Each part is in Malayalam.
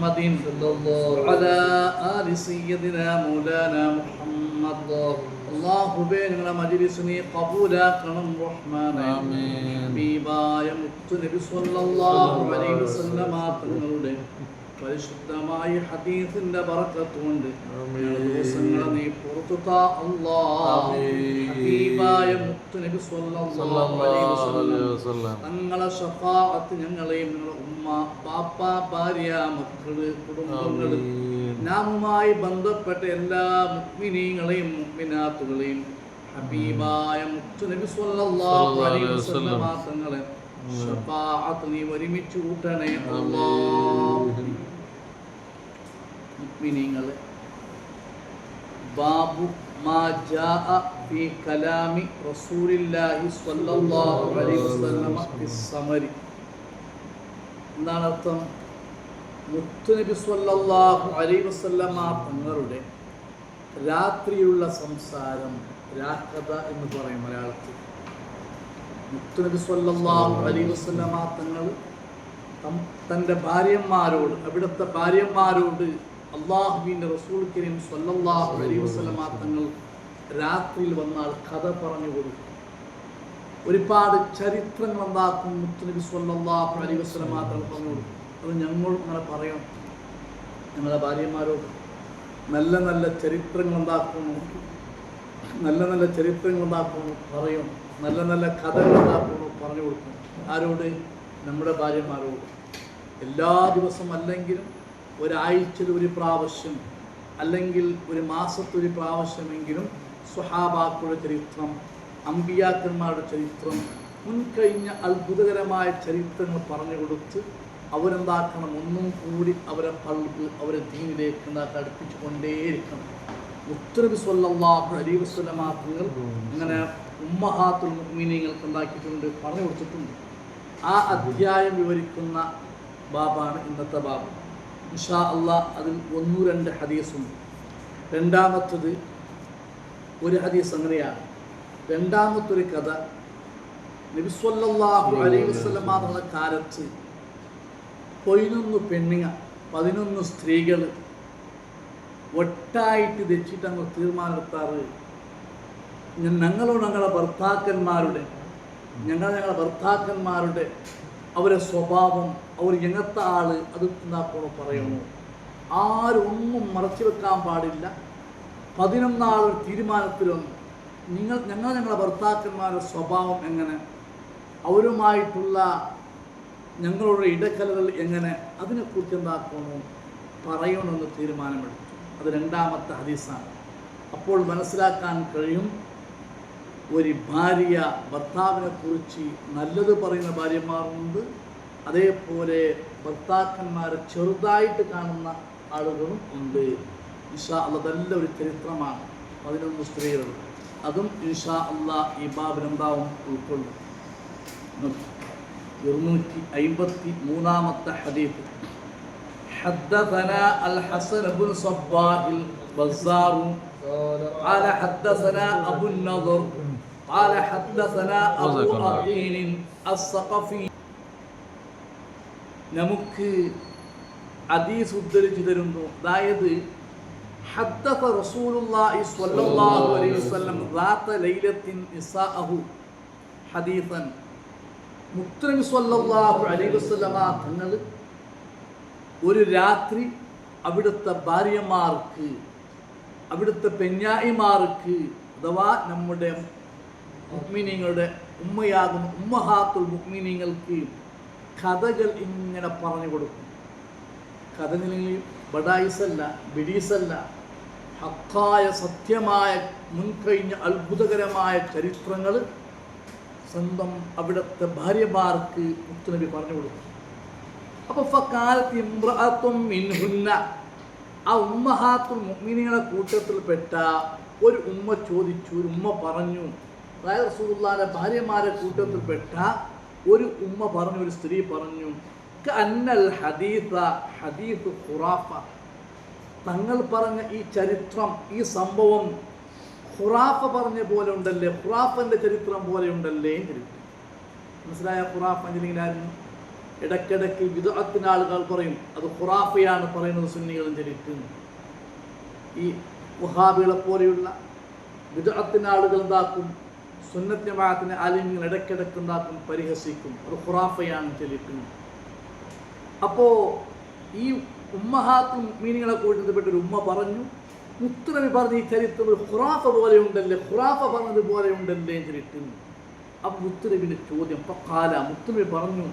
മുഹമ്മദിൻ വഅലാ ആലി സയ്യിദിനാ മൗലാനാ മുഹമ്മദ്. അല്ലാഹുവേ ഞങ്ങളുടെ മജ്‌ലിസിനെ ഖബൂലാക്കണം റഹ്മാനേ. ഹബീബായ മുത്ത് നബി സ്വല്ലല്ലാഹു അലൈഹി വസല്ലമ തങ്ങളുടെ പരിശുദ്ധമായ ഹദീസിന്റെ ബറക്കത്ത് കൊണ്ട് ദിവസങ്ങളെ നീ പുറത്തു താ അല്ലാഹ്. ഹബീബായ മുത്ത് നബി സ്വല്ലല്ലാഹു അലൈഹി വസല്ലം തങ്ങളെ ശഫാഅത്ത് ഞങ്ങളെയും ഞങ്ങളുടെ ഉമ്മ ബാപ്പ ഭാര്യ മക്കള് കുടുംബങ്ങള് നാമുമായി ബന്ധപ്പെട്ട എല്ലാ മുഅ്മിനീങ്ങളെയും മുഅ്മിനാത്തുകളെയും ഹബീബായ മുത്ത് നബി സ്വല്ലല്ലാഹു അലൈഹി വസല്ലം തങ്ങളെ ശഫാഅത്ത് നീ ഒരുമിച്ച് കൂട്ടണേ അല്ലാഹ്. മുഅ്മിനീങ്ങളെ, ബാബു മാ ജാഅ ഫീ കലാമി റസൂലില്ലാഹി സ്വല്ലല്ലാഹു അലൈഹി വസല്ലം ഫിസ്സമരി. എന്താണ് അർത്ഥം? മുത്തുനബി സ്വല്ലല്ലാഹു അലൈഹി വസല്ലം തങ്ങളുടെ രാത്രിയുള്ള സംസാരം, രാക്കഥ എന്ന് പറയും മലയാളത്തിൽ. മുത്തുനബി സ്വല്ലല്ലാഹു അലൈഹി വസല്ലം തങ്ങൾ തൻ്റെ ഭാര്യമാരോട്, അവിടുത്തെ ഭാര്യമാരോട് അല്ലാഹുവിൻ്റെ റസൂൽ കരീം സ്വല്ലല്ലാഹു അലൈഹി വസല്ലം തങ്ങൾ രാത്രിയിൽ വന്നാൽ കഥ പറഞ്ഞു കൊടുക്കും. ഒരുപാട് ചരിത്രങ്ങൾ എന്താക്കും മുത്തുനബി സ്വല്ലല്ലാഹു അലൈഹി വസല്ലം തങ്ങൾ പറഞ്ഞു കൊടുക്കും. അത് ഞങ്ങൾ അങ്ങനെ പറയണം. ഞങ്ങളുടെ ഭാര്യമാരോട് നല്ല നല്ല ചരിത്രങ്ങൾ എന്താക്കുന്നു, നല്ല നല്ല ചരിത്രങ്ങൾ എന്താക്കുന്നു പറയും, നല്ല നല്ല കഥകൾ എന്താക്കുന്നു പറഞ്ഞു കൊടുക്കും. ആരോട്? നമ്മുടെ ഭാര്യമാരോട്. എല്ലാ ദിവസം അല്ലെങ്കിലും ഒരാഴ്ചയിൽ ഒരു പ്രാവശ്യം, അല്ലെങ്കിൽ ഒരു മാസത്തൊരു പ്രാവശ്യമെങ്കിലും സ്വഹാബാക്കളുടെ ചരിത്രം, അമ്പിയാക്കന്മാരുടെ ചരിത്രം, മുൻകഴിഞ്ഞ അത്ഭുതകരമായ ചരിത്രങ്ങൾ പറഞ്ഞു കൊടുത്ത് അവരെന്താക്കണം, ഒന്നും കൂടി അവരെ പൾബ്, അവരെ ദീനിലേക്ക് എന്താക്കി അടുപ്പിച്ചു കൊണ്ടേയിരിക്കണം. മുത്തുനബി സ്വല്ലല്ലാഹു അലൈഹി വസല്ലം തങ്ങൾ അങ്ങനെ ഉമ്മഹാത്തുൽ മുഅ്മിനീങ്ങൾക്ക് എന്താക്കിയിട്ടുണ്ട്, പറഞ്ഞു കൊടുത്തിട്ടുണ്ട്. ആ അധ്യായം വിവരിക്കുന്ന ബാബാണ് ഇന്നത്തെ ബാബ്. ഇൻഷാ അല്ലാഹ് അതിൽ 1-2 ഹദീസുണ്ട്. രണ്ടാമത്തത് ഒരു ഹദീസ് അങ്ങനെയാണ്. രണ്ടാമത്തൊരു കഥ, നബി സ്വല്ലല്ലാഹു അലൈഹി വസല്ലം തങ്ങളുടെ കാലത്ത് 11 പെണ്ണുങ്ങ 11 സ്ത്രീകൾ ഒട്ടായിട്ട് വെച്ചിട്ട് അങ്ങ് തീരുമാനമെടുത്താറ്, ഞങ്ങളുടെ ഭർത്താക്കന്മാരുടെ അവരെ സ്വഭാവം, അവർ എങ്ങനത്തെ ആള്, അത് എന്താക്കണോ പറയണോ, ആരൊന്നും മറച്ചു വെക്കാൻ പാടില്ല. 11 ആൾ തീരുമാനത്തിലൊന്നും ഞങ്ങളുടെ ഭർത്താക്കന്മാരുടെ സ്വഭാവം എങ്ങനെ, അവരുമായിട്ടുള്ള ഞങ്ങളുടെ ഇടക്കലകൾ എങ്ങനെ, അതിനെക്കുറിച്ച് എന്താക്കണോ പറയണമെന്ന് തീരുമാനമെടുത്തു. അത് രണ്ടാമത്തെ ഹദീസാണ്. അപ്പോൾ മനസ്സിലാക്കാൻ കഴിയും, ഒരു ഭാര്യ ഭർത്താവിനെ കുറിച്ച് നല്ലത് പറയുന്ന ഭാര്യമാരുണ്ട്, അതേപോലെ ഭർത്താക്കന്മാരെ ചെറുതായിട്ട് കാണുന്ന ആളുകളും ഉണ്ട്. ഇൻഷാ അല്ലാഹ് അതെല്ലാം ഒരു ചരിത്രമാണ്. 11 സ്ത്രീകൾ, അതും ഇൻഷാ അല്ലാഹ് ഈ ബാബിനെന്താവും ഉൾക്കൊള്ളും. 253 ഹദീസ്. حدثنا الحسن بن صباح البزار قال حدثنا أبو النضر قال حدثنا أبو عقيل الثقفي. നമുക്ക് ഹദീസ് ഉദ്ധരിച്ചു തരുന്നു. അതായത് حدث رسول الله صلى الله عليه وسلم ذات ليلة نساءه حديثا. മുത്തുനബി സ്വല്ലല്ലാഹു അലൈഹി വസല്ലം തങ്ങൾ ഒരു രാത്രി അവിടുത്തെ ഭാര്യമാർക്ക്, അവിടുത്തെ പെഞ്ഞായിമാർക്ക്, അഥവാ നമ്മുടെ മുഅ്മിനീങ്ങളുടെ ഉമ്മയാകുന്ന ഉമ്മഹാത്തുൽ മുഅ്മിനീങ്ങൾക്ക് കഥകൾ ഇങ്ങനെ പറഞ്ഞു കൊടുക്കും. കഥകളിൽ ബഡായിസല്ല, ബിഡീസല്ല, ഹക്കായ സത്യമായ മുൻകഴിഞ്ഞ അത്ഭുതകരമായ ചരിത്രങ്ങൾ സ്വന്തം അവിടുത്തെ ഭാര്യമാർക്ക് മുത്തുനബി പറഞ്ഞു കൊടുക്കും. അപ്പോൾ ഫഖാലത്ത് ഇംറഅത്തും മിൻഹുന്ന, ആ ഉമ്മഹാത്തുൽ മുഅ്മിനീങ്ങളുടെ കൂട്ടത്തിൽപ്പെട്ട ഒരു ഉമ്മ ചോദിച്ചു, ഒരു ഉമ്മ പറഞ്ഞു, അതായത് റസൂലുള്ളാഹിയുടെ ഭാര്യമാരെ കൂട്ടത്തിൽപ്പെട്ട ഒരു ഉമ്മ പറഞ്ഞു, ഒരു സ്ത്രീ പറഞ്ഞു, കഅന്നൽ ഹദീസ ഹദീസു ഖുറാഫ, തങ്ങൾ പറഞ്ഞ ഈ ചരിത്രം, ഈ സംഭവം ഖുറാഫ പറഞ്ഞ പോലെ ഉണ്ടല്ലേ, ഖുറാഫന്റെ ചരിത്രം പോലെ ഉണ്ടല്ലേ. മനസ്സിലായ? ഖുറാഫ എന്നുണ്ടെങ്കിലായിരുന്നു ഇടയ്ക്കിടയ്ക്ക് ബിദ്അത്തിന് ആളുകൾ പറയും അത് ഖുറാഫയാണ് പറയുന്നത് സുന്നികളും ചരിക്കുന്നു. ഈ വഹാബികളെ പോലെയുള്ള ബിദ്അത്തിന് ആളുകൾ എന്താക്കും, സുന്നത്ത് ജമാഅത്തിനെ ആലിമ്യങ്ങൾ ഇടയ്ക്കിടയ്ക്ക് എന്താക്കും, പരിഹസിക്കും, അത് ഖുറാഫയാണ് ചരിക്കുന്നു. അപ്പോൾ ഈ ഉമ്മഹാത്തും മീനിങ്ങളെ കൂട്ടത്തിൽപ്പെട്ടൊരു ഉമ്മ പറഞ്ഞു, മുത്തുനബി പറഞ്ഞ ഈ ചരിത്രം ഒരു ഖുറാഫ പോലെ ഉണ്ടല്ലേ, ഖുറാഫ പറഞ്ഞതുപോലെ ഉണ്ടല്ലേ ചരിക്കുന്നു. അപ്പം മുത്തുനബിയുടെ ചോദ്യം, ഫഖാല, മുത്തുനബി പറഞ്ഞു,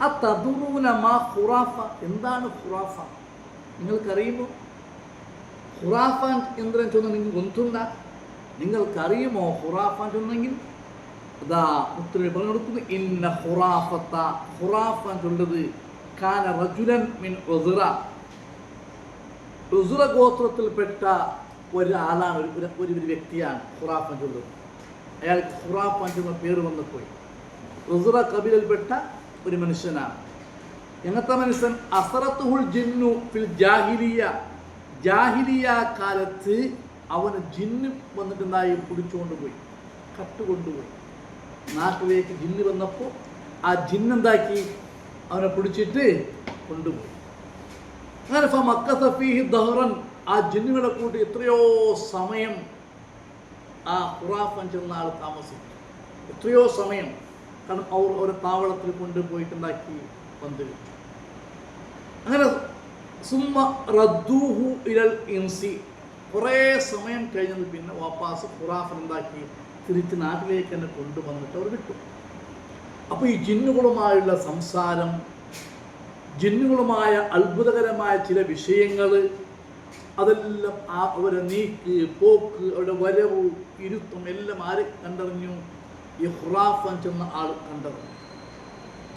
അതദറൂന മാ ഖുറാഫ, എന്താണ് ഖുറാഫ? നിങ്ങൾക്കറിയുമോ? ഖുറാഫ എന്തിനാ ചൊന്ന നിങ്ങൾക്ക് ഒന്നുണ്ട, നിങ്ങൾക്കറിയുമോ ഖുറാഫ ചൊന്നെങ്കിൽ? അതാ മുത്തുനബി പറഞ്ഞു കൊടുക്കുന്നു, ഇന്ന ഖുറാഫത്ത, ഖുറാഫ ചൊല്ലത് കാന റജുലൻ മിൻ ഉസ്റ, ഉസ്റ ഗോത്രത്തിൽപ്പെട്ട ഒരാളാണ്, ഒരു വ്യക്തിയാണ് ഖുറാഫ ചൊല്ലത്. അയാൾക്ക് ഖുറാഫ എന്ന പേര് വന്നു പോയി. ഉസ്റ കബീലയിൽപ്പെട്ട ഒരു മനുഷ്യനാണ്. എങ്ങനത്തെ മനുഷ്യൻ? അസറത്തുഹുൽ ജിന്നു ഫിൽ ജാഹിലിയ, ജാഹിലിയ കാലത്ത് അവന് ജിന്ന് വന്നിട്ടുണ്ടായി, പിടിച്ചുകൊണ്ടുപോയി, കട്ടുകൊണ്ടുപോയി. നാട്ടിലേക്ക് ജിന്ന് വന്നപ്പോൾ ആ ജിന്നെന്താക്കി, അവനെ പിടിച്ചിട്ട് കൊണ്ടുപോയി. അങ്ങനെ ഫമക്കസ ഫീഹി ദഹ്റൻ, ആ ജിന്നുകളെ കൂട്ടി എത്രയോ സമയം ആ ഖുറാഫൻ ചെന്ന ആൾ താമസിച്ചു, എത്രയോ സമയം. കാരണം അവർ ഒരു താവളത്തിൽ കൊണ്ടുപോയിട്ടുണ്ടാക്കി വന്നിരുന്നു. അങ്ങനെ സുമ്മ റദ്ദൂഹു ഇലൽ ഇൻസി, കുറേ സമയം കഴിഞ്ഞത് പിന്നെ വാപ്പാസ് ഖുറാഫൻ എന്താക്കി തിരിച്ച് നാട്ടിലേക്ക് തന്നെ കൊണ്ടുവന്നിട്ട് അവർ വിട്ടു. അപ്പോൾ ഈ ജിന്നുകളുമായുള്ള സംസാരം, ജിന്നുകളുമായ അത്ഭുതകരമായ ചില വിഷയങ്ങൾ, അതെല്ലാം അവരെ നീക്ക് പോക്ക്, അവരുടെ വരവ് ഇരുത്തം എല്ലാം ആര് കണ്ടറിഞ്ഞു? ഈ ഖുറാഫൻ ചെന്ന ആൾ കണ്ടറിഞ്ഞു.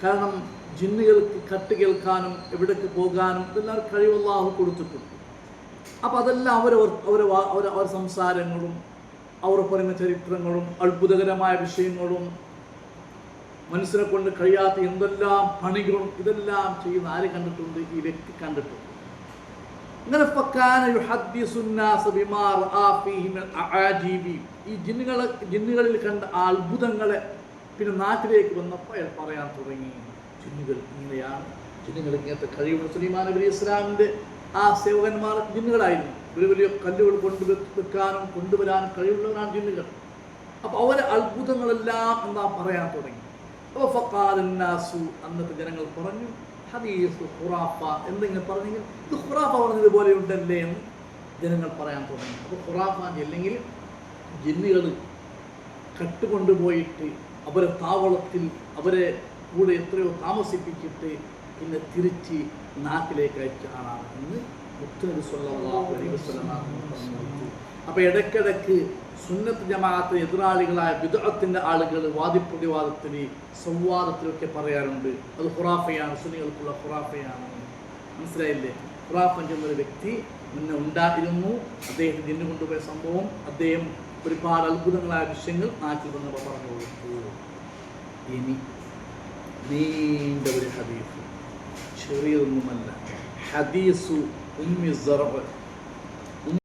കാരണം ജിന്നുകൾക്ക് കട്ട് കേൾക്കാനും എവിടേക്ക് പോകാനും ഇതെല്ലാം കഴിവ് അല്ലാഹു കൊടുത്തിട്ടുണ്ട്. അപ്പം അതെല്ലാം അവരെ സംസാരങ്ങളും അവർ പറയുന്ന ചരിത്രങ്ങളും അത്ഭുതകരമായ വിഷയങ്ങളും മനസ്സിനെ കൊണ്ട് കഴിയാത്ത എന്തെല്ലാം പണികളും ഇതെല്ലാം ചെയ്യുന്ന ആര് കണ്ടിട്ടുണ്ട്? ഈ വ്യക്തി കണ്ടിട്ടുണ്ട്. അങ്ങനെ ഈ ജിന്നുകളിൽ കണ്ട ആ അത്ഭുതങ്ങളെ പിന്നെ നാട്ടിലേക്ക് വന്നപ്പോൾ അയാൾ പറയാൻ തുടങ്ങി, ജിന്നുകൾ ഇങ്ങനെയാണ്, ജിന്നുകൾ ഇങ്ങനത്തെ കഴിവുകൾ. സുലൈമാൻ നബി ഇസ്ലാമിൻ്റെ ആ സേവകന്മാർ ജിന്നുകളായിരുന്നു. വലിയ വലിയ കല്ലുകൾ വെക്കാനും കൊണ്ടുവരാനും കഴിവുള്ളവരാണ് ജിന്നുകൾ. അപ്പോൾ അവരെ അത്ഭുതങ്ങളെല്ലാം എന്താ പറയാൻ തുടങ്ങി. അപ്പോൾ ഫഖാലന്നാസു, അന്നത്തെ ജനങ്ങൾ പറഞ്ഞു, ഹദീസ് ഖുറാഫ, എന്തെങ്കിലും പറഞ്ഞെങ്കിൽ ഇത് ഖുറാഫ പറഞ്ഞതുപോലെ ഉണ്ടല്ലേ എന്ന് ജനങ്ങൾ പറയാൻ തുടങ്ങി. അപ്പോൾ ഖുറാഫ അല്ലെങ്കിൽ ജിന്നുകൾ കട്ടുകൊണ്ടുപോയിട്ട് അവരെ താവളത്തിൽ അവരെ കൂടെ എത്രയോ താമസിപ്പിച്ചിട്ട് പിന്നെ തിരിച്ച് നാട്ടിലേക്ക് അയച്ച ആളാണ് എന്ന് മുത്തുനബി സ്വല്ലല്ലാഹു അലൈഹി വസല്ലം പറഞ്ഞു. അപ്പോൾ ഇടയ്ക്കിടയ്ക്ക് സുന്നത്ത് ജമാഅത്തിന് എതിരാളികളായ ബിദ്അത്തിന്റെ ആളുകൾ വാദിപ്രതിവാദത്തിന് സംവാദത്തിലൊക്കെ പറയാറുണ്ട്, അത് ഖുറാഫയാണ്, സുന്നികൾക്കുള്ള ഖുറാഫയാണ്. മനസ്സിലായില്ലേ? ഖുറാഫൻ എന്നൊരു വ്യക്തി മുന്നേ ഉണ്ടായിരുന്നു. അദ്ദേഹത്തിന് ജിന്ന് കൊണ്ടുപോയ സംഭവം, അദ്ദേഹം ഒരുപാട് അത്ഭുതങ്ങളായ വിഷയങ്ങൾ നാട്ടിൽ വന്നപ്പോൾ പറഞ്ഞു കൊടുത്തു. ഇനി നീണ്ട ഒരു ഹദീസ്, ചെറിയതൊന്നുമല്ല, ഹദീസു ഉമ്മി സറഅ്